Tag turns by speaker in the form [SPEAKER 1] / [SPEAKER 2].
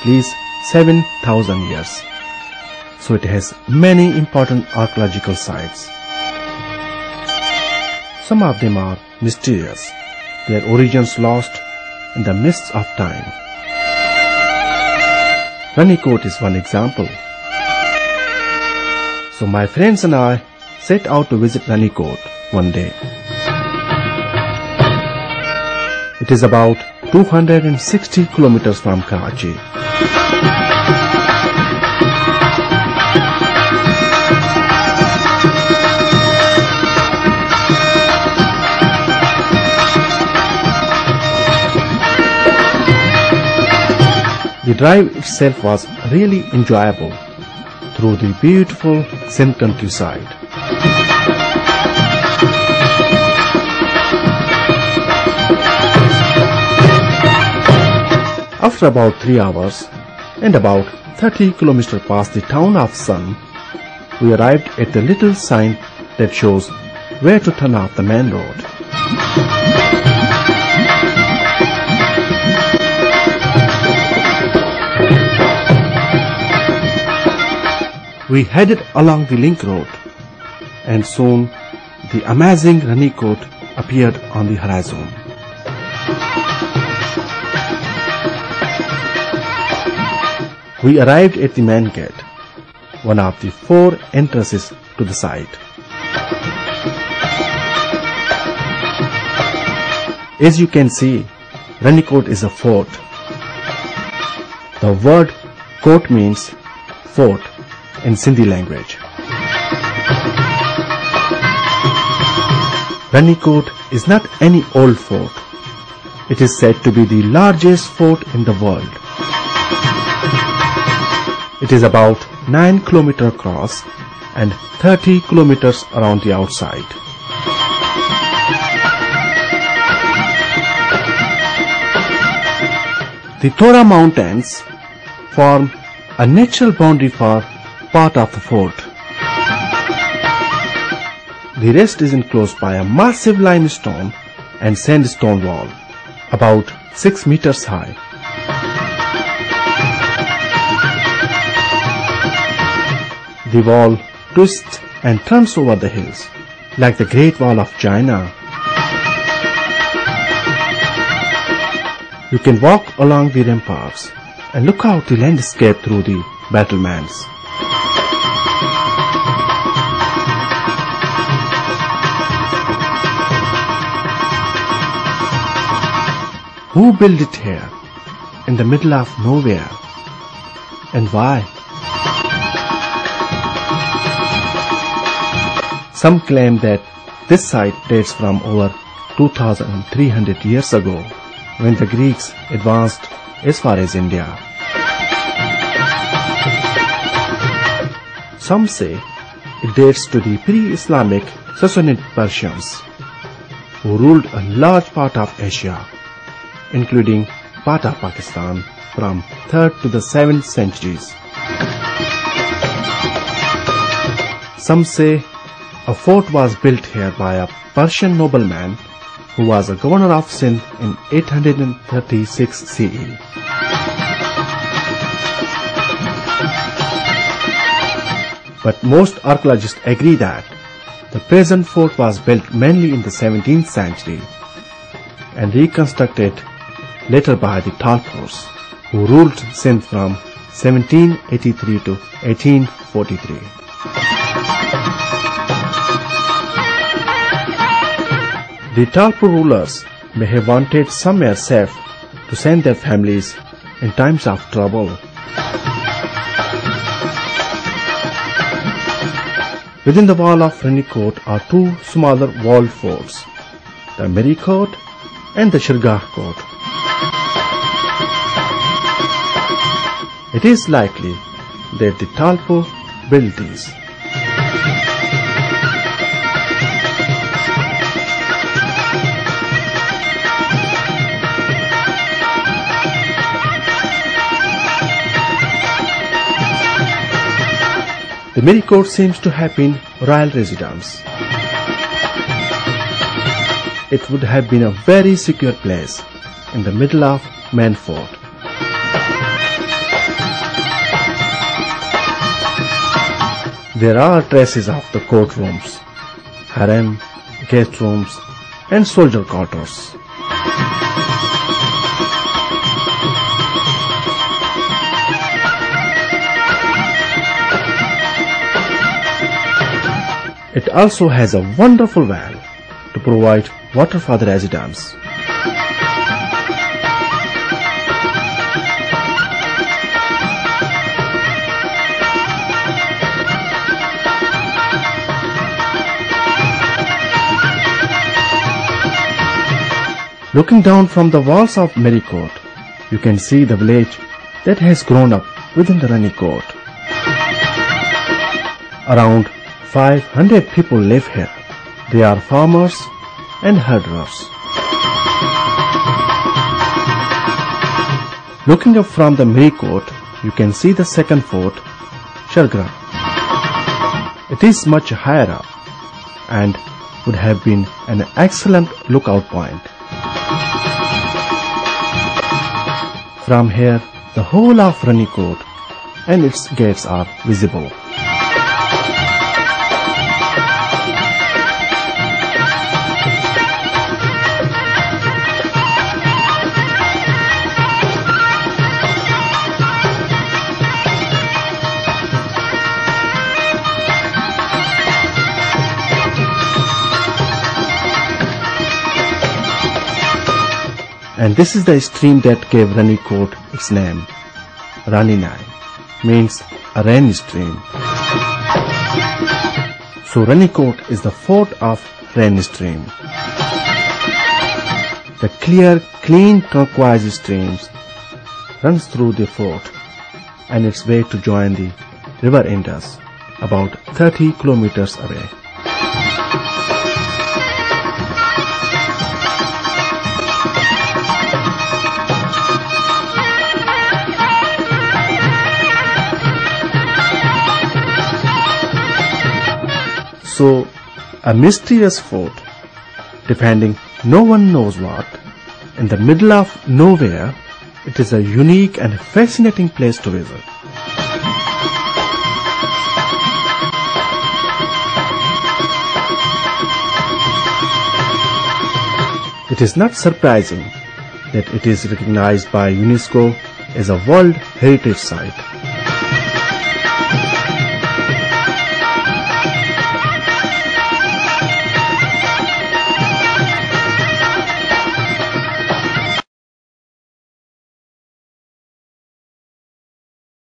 [SPEAKER 1] least 7,000 years. So it has many important archaeological sites. Some of them are mysterious, their origins lost in the mists of time. Rani Kot is one example. So my friends and I set out to visit Rani Kot one day. It is about 260 kilometers from Karachi. The drive itself was really enjoyable through the beautiful Sindh countryside. After about 3 hours and about 30 kilometers past the town of Sindh, we arrived at the little sign that shows where to turn off the main road. We headed along the link road, and soon the amazing Rani Kot appeared on the horizon. We arrived at the main gate, one of the 4 entrances to the site. As you can see, Rani Kot is a fort. The word Kot means fort in Sindhi language. Rani Kot is not any old fort. It is said to be the largest fort in the world. It is about 9 kilometers across and 30 kilometers around the outside. The Tora Mountains form a natural boundary for part of the fort. The rest is enclosed by a massive limestone and sandstone wall, about 6 meters high. The wall twists and turns over the hills, like the Great Wall of China. You can walk along the ramparts and look out the landscape through the battlements. Who built it here, in the middle of nowhere, and why? Some claim that this site dates from over 2,300 years ago, when the Greeks advanced as far as India. Some say it dates to the pre-Islamic Sassanid Persians, who ruled a large part of Asia, including part of Pakistan, from 3rd to the 7th centuries. Some say a fort was built here by a Persian nobleman who was a governor of Sindh in 836 CE. But most archaeologists agree that the present fort was built mainly in the 17th century and reconstructed later by the Talpurs, who ruled Sindh from 1783 to 1843. The Talpur rulers may have wanted somewhere safe to send their families in times of trouble. Within the wall of Rani Kot are 2 smaller walled forts, the Rani Kot and the Shirgah Kot. It is likely that the Talpur built these. The Rani Kot seems to have been royal residence. It would have been a very secure place in the middle of main fort. There are traces of the courtrooms, harem, guest rooms, and soldier quarters. It also has a wonderful well to provide water for the residents. Looking down from the walls of Rani Kot, you can see the village that has grown up within the Rani Kot. Around 500 people live here. They are farmers and herders. Looking up from the Rani Kot, you can see the second fort, Shargra. It is much higher up and would have been an excellent lookout point. From here, the whole of Rani Kot and its gates are visible. And this is the stream that gave Rani Kot its name. Rani Nai means a rainy stream. So Rani Kot is the fort of rainy stream. The clear, clean turquoise streams runs through the fort and its way to join the river Indus, about 30 kilometers away. So, a mysterious fort, defending no one knows what, in the middle of nowhere, it is a unique and fascinating place to visit. It is not surprising that it is recognized by UNESCO as a World Heritage Site.